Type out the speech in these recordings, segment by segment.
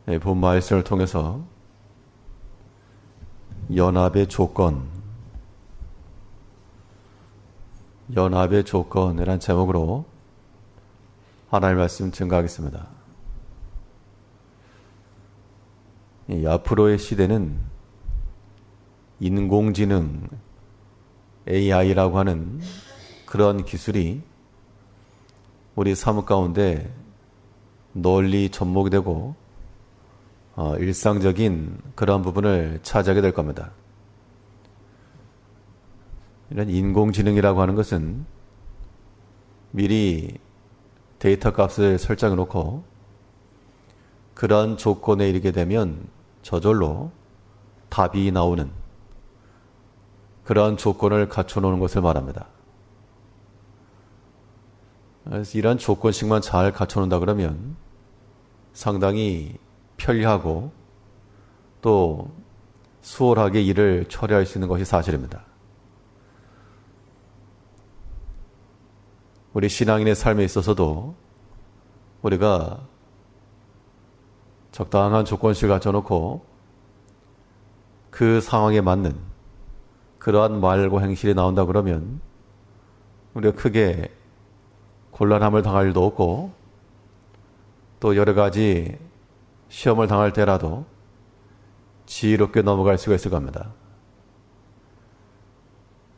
본 말씀을 통해서 연합의 조건이라는 제목으로 하나님의 말씀 증거하겠습니다. 앞으로의 시대는 인공지능, AI라고 하는 그런 기술이 우리 삶 가운데 널리 접목이 되고 일상적인 그런 부분을 차지하게 될 겁니다. 이런 인공지능이라고 하는 것은 미리 데이터 값을 설정해 놓고 그러한 조건에 이르게 되면 저절로 답이 나오는 그러한 조건을 갖춰 놓는 것을 말합니다. 그래서 이러한 조건씩만 잘 갖춰 놓는다 그러면 상당히 편리하고 또 수월하게 일을 처리할 수 있는 것이 사실입니다. 우리 신앙인의 삶에 있어서도 우리가 적당한 조건씩 갖춰놓고 그 상황에 맞는 그러한 말과 행실이 나온다 그러면 우리가 크게 곤란함을 당할 일도 없고 또 여러 가지 시험을 당할 때라도 지혜롭게 넘어갈 수가 있을 겁니다.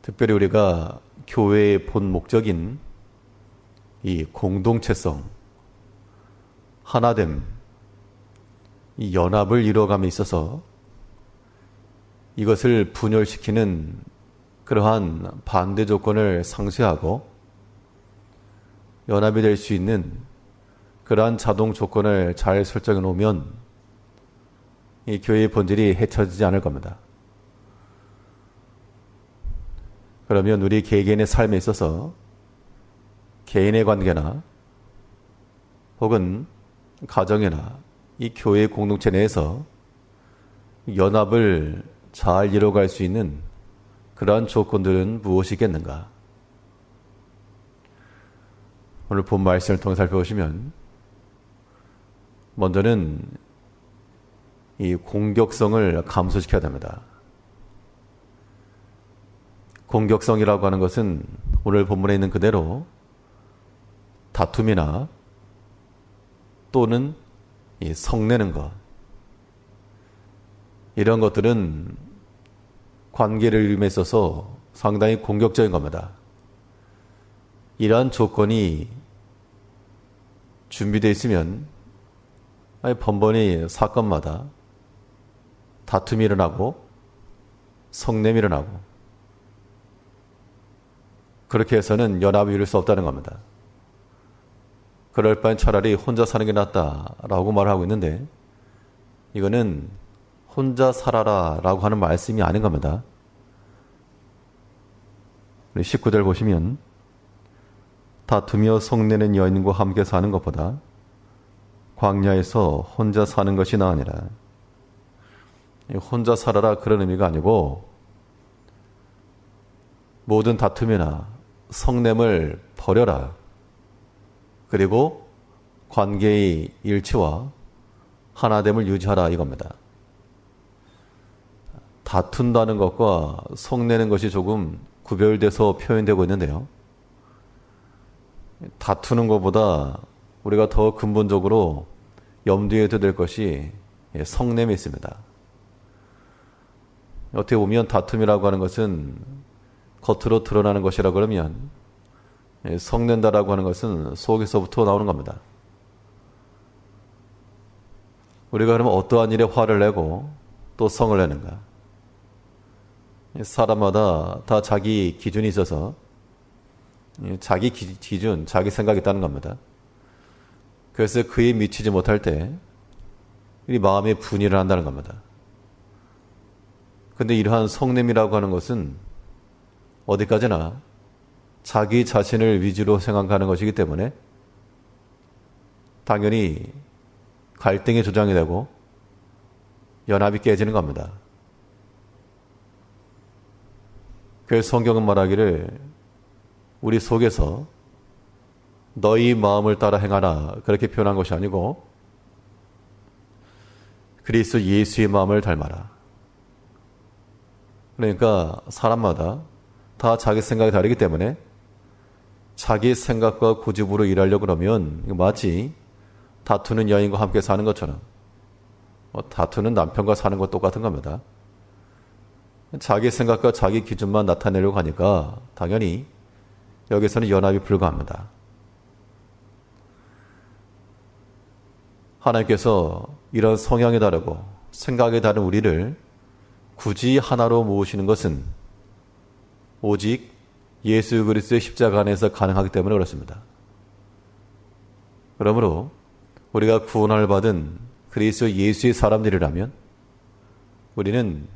특별히 우리가 교회의 본 목적인 이 공동체성, 하나됨, 이 연합을 이루어감에 있어서 이것을 분열시키는 그러한 반대 조건을 상쇄하고 연합이 될 수 있는 그러한 자동 조건을 잘 설정해 놓으면 이 교회의 본질이 해쳐지지 않을 겁니다. 그러면 우리 개개인의 삶에 있어서 개인의 관계나 혹은 가정이나 이 교회 공동체 내에서 연합을 잘 이뤄갈 수 있는 그러한 조건들은 무엇이겠는가? 오늘 본 말씀을 통해 살펴보시면 먼저는 이 공격성을 감소시켜야 됩니다. 공격성이라고 하는 것은 오늘 본문에 있는 그대로 다툼이나 또는 이 성내는 것, 이런 것들은 관계를 이룸에 있어서 상당히 공격적인 겁니다. 이러한 조건이 준비되어 있으면 번번이 사건마다 다툼이 일어나고 성냄이 일어나고 그렇게 해서는 연합을 이룰 수 없다는 겁니다. 그럴 바엔 차라리 혼자 사는 게 낫다라고 말하고 있는데 이거는 혼자 살아라 라고 하는 말씀이 아닌 겁니다. 우리 19절 보시면 다투며 성내는 여인과 함께 사는 것보다 광야에서 혼자 사는 것이 나으니라. 혼자 살아라 그런 의미가 아니고 모든 다툼이나 성냄을 버려라. 그리고 관계의 일치와 하나됨을 유지하라 이겁니다. 다툰다는 것과 성내는 것이 조금 구별돼서 표현되고 있는데요. 다투는 것보다 우리가 더 근본적으로 염두에 둬야 될 것이 성냄이 있습니다. 어떻게 보면 다툼이라고 하는 것은 겉으로 드러나는 것이라 그러면 성낸다라고 하는 것은 속에서부터 나오는 겁니다. 우리가 그러면 어떠한 일에 화를 내고 또 성을 내는가? 사람마다 다 자기 기준이 있어서 자기 기준, 자기 생각이 있다는 겁니다. 그래서 그에 미치지 못할 때 이 마음에 분이를 한다는 겁니다. 그런데 이러한 성냄이라고 하는 것은 어디까지나 자기 자신을 위주로 생각하는 것이기 때문에 당연히 갈등의 조장이 되고 연합이 깨지는 겁니다. 그래서 성경은 말하기를 우리 속에서 너희 마음을 따라 행하라 그렇게 표현한 것이 아니고 그리스도 예수의 마음을 닮아라. 그러니까 사람마다 다 자기 생각이 다르기 때문에 자기 생각과 고집으로 일하려고 그러면 마치 다투는 여인과 함께 사는 것처럼 다투는 남편과 사는 것 똑같은 겁니다. 자기 생각과 자기 기준만 나타내려고 하니까 당연히 여기서는 연합이 불가합니다. 하나님께서 이런 성향이 다르고 생각이 다른 우리를 굳이 하나로 모으시는 것은 오직 예수 그리스도의 십자가 안에서 가능하기 때문에 그렇습니다. 그러므로 우리가 구원을 받은 그리스도 예수의 사람들이라면 우리는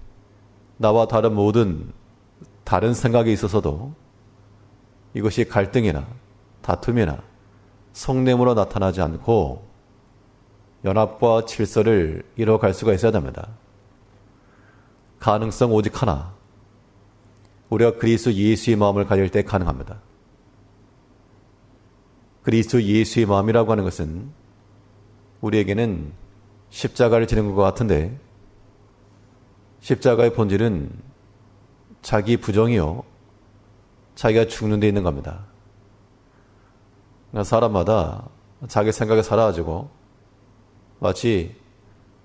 나와 다른 모든 다른 생각에 있어서도 이것이 갈등이나 다툼이나 속냄으로 나타나지 않고 연합과 질서를 이뤄갈 수가 있어야 됩니다. 가능성 오직 하나. 우리가 그리스도 예수의 마음을 가질 때 가능합니다. 그리스도 예수의 마음이라고 하는 것은 우리에게는 십자가를 지는 것 같은데 십자가의 본질은 자기 부정이요. 자기가 죽는 데 있는 겁니다. 사람마다 자기 생각에 살아가지고 마치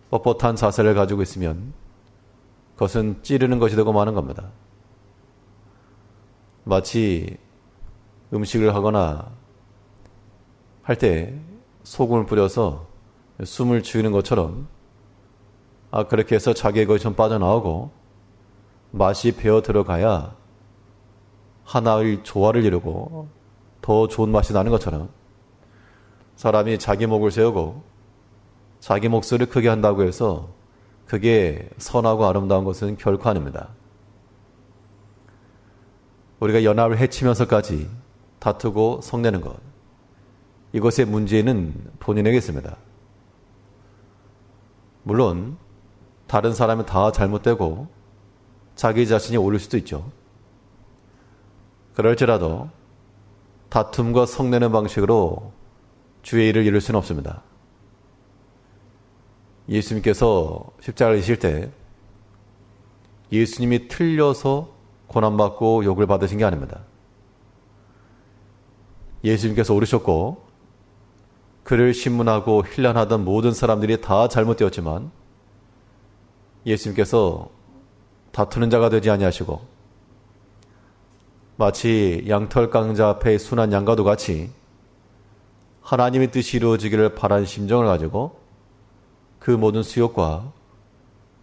뻣뻣한 자세를 가지고 있으면 그것은 찌르는 것이 되고 마는 겁니다. 마치 음식을 하거나 할 때 소금을 뿌려서 숨을 죽이는 것처럼 그렇게 해서 자기의 것이 좀 빠져나오고 맛이 배어 들어가야 하나의 조화를 이루고 더 좋은 맛이 나는 것처럼 사람이 자기 목을 세우고 자기 목소리를 크게 한다고 해서 그게 선하고 아름다운 것은 결코 아닙니다. 우리가 연합을 해치면서까지 다투고 성내는 것, 이것의 문제는 본인에게 있습니다. 물론 다른 사람은 다 잘못되고 자기 자신이 옳을 수도 있죠. 그럴지라도 다툼과 성내는 방식으로 주의 일을 이룰 수는 없습니다. 예수님께서 십자가를 지실 때 예수님이 틀려서 고난받고 욕을 받으신 게 아닙니다. 예수님께서 오르셨고 그를 신문하고 힐난하던 모든 사람들이 다 잘못되었지만 예수님께서 다투는 자가 되지 아니하시고 마치 양털 깡자 앞에 순한 양과도 같이 하나님의 뜻이 이루어지기를 바라는 심정을 가지고 그 모든 수욕과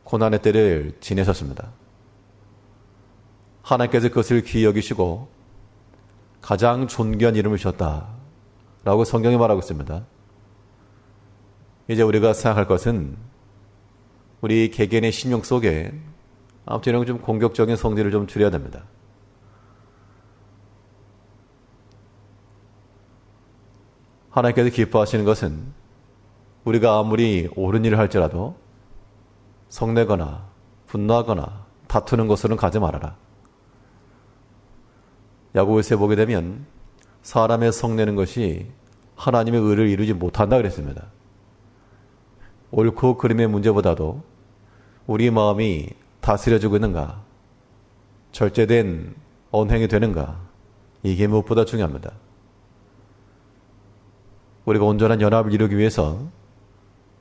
고난의 때를 지내셨습니다. 하나님께서 그것을 귀히 여기시고 가장 존귀한 이름을 주셨다라고 성경이 말하고 있습니다. 이제 우리가 생각할 것은 우리 개개인의 심령 속에 아무튼 이런 좀 공격적인 성질을 좀 줄여야 됩니다. 하나님께서 기뻐하시는 것은 우리가 아무리 옳은 일을 할지라도 성내거나 분노하거나 다투는 것으로는 가지 말아라. 야고보서에 보게 되면 사람의 성내는 것이 하나님의 의를 이루지 못한다 그랬습니다. 옳고 그름의 문제보다도 우리 마음이 다스려지고 있는가, 절제된 언행이 되는가, 이게 무엇보다 중요합니다. 우리가 온전한 연합을 이루기 위해서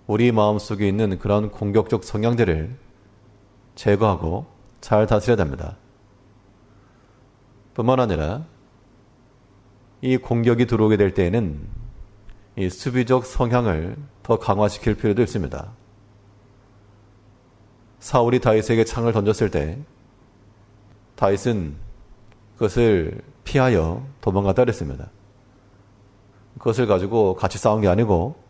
우리 마음속에 있는 그런 공격적 성향들을 제거하고 잘 다스려야 됩니다. 뿐만 아니라 이 공격이 들어오게 될 때에는 이 수비적 성향을 더 강화시킬 필요도 있습니다. 사울이 다윗에게 창을 던졌을 때 다윗은 그것을 피하여 도망갔다 그랬습니다. 그것을 가지고 같이 싸운 게 아니고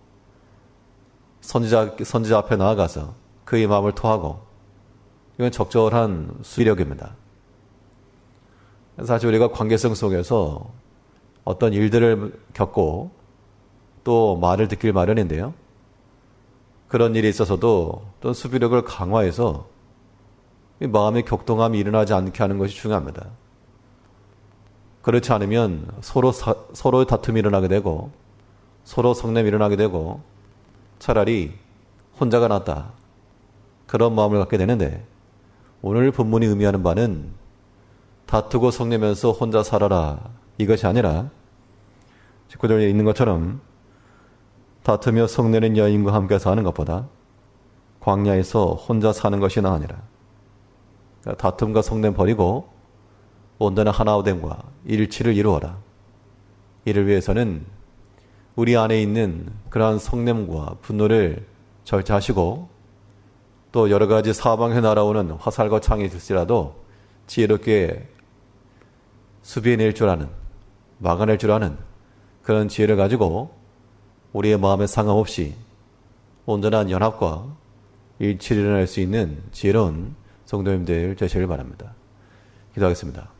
선지자 앞에 나아가서 그의 마음을 토하고, 이건 적절한 수비력입니다. 사실 우리가 관계성 속에서 어떤 일들을 겪고 또 말을 듣길 마련인데요. 그런 일이 있어서도 또 수비력을 강화해서 이 마음의 격동함이 일어나지 않게 하는 것이 중요합니다. 그렇지 않으면 서로의 다툼이 일어나게 되고 서로 성냄이 일어나게 되고 차라리 혼자가 낫다, 그런 마음을 갖게 되는데 오늘 본문이 의미하는 바는 다투고 성내면서 혼자 살아라 이것이 아니라 19절에 있는 것처럼 다투며 성내는 여인과 함께 사는 것보다 광야에서 혼자 사는 것이 나으니라. 그러니까 다툼과 성냄 버리고 온전한 하나됨과 일치를 이루어라. 이를 위해서는 우리 안에 있는 그러한 성냄과 분노를 절제하시고 또 여러 가지 사방에 날아오는 화살과 창이 있을지라도 지혜롭게 수비해낼 줄 아는, 막아낼 줄 아는 그런 지혜를 가지고 우리의 마음에 상함없이 온전한 연합과 일치를 이뤄낼 수 있는 지혜로운 성도님들 되시길 바랍니다. 기도하겠습니다.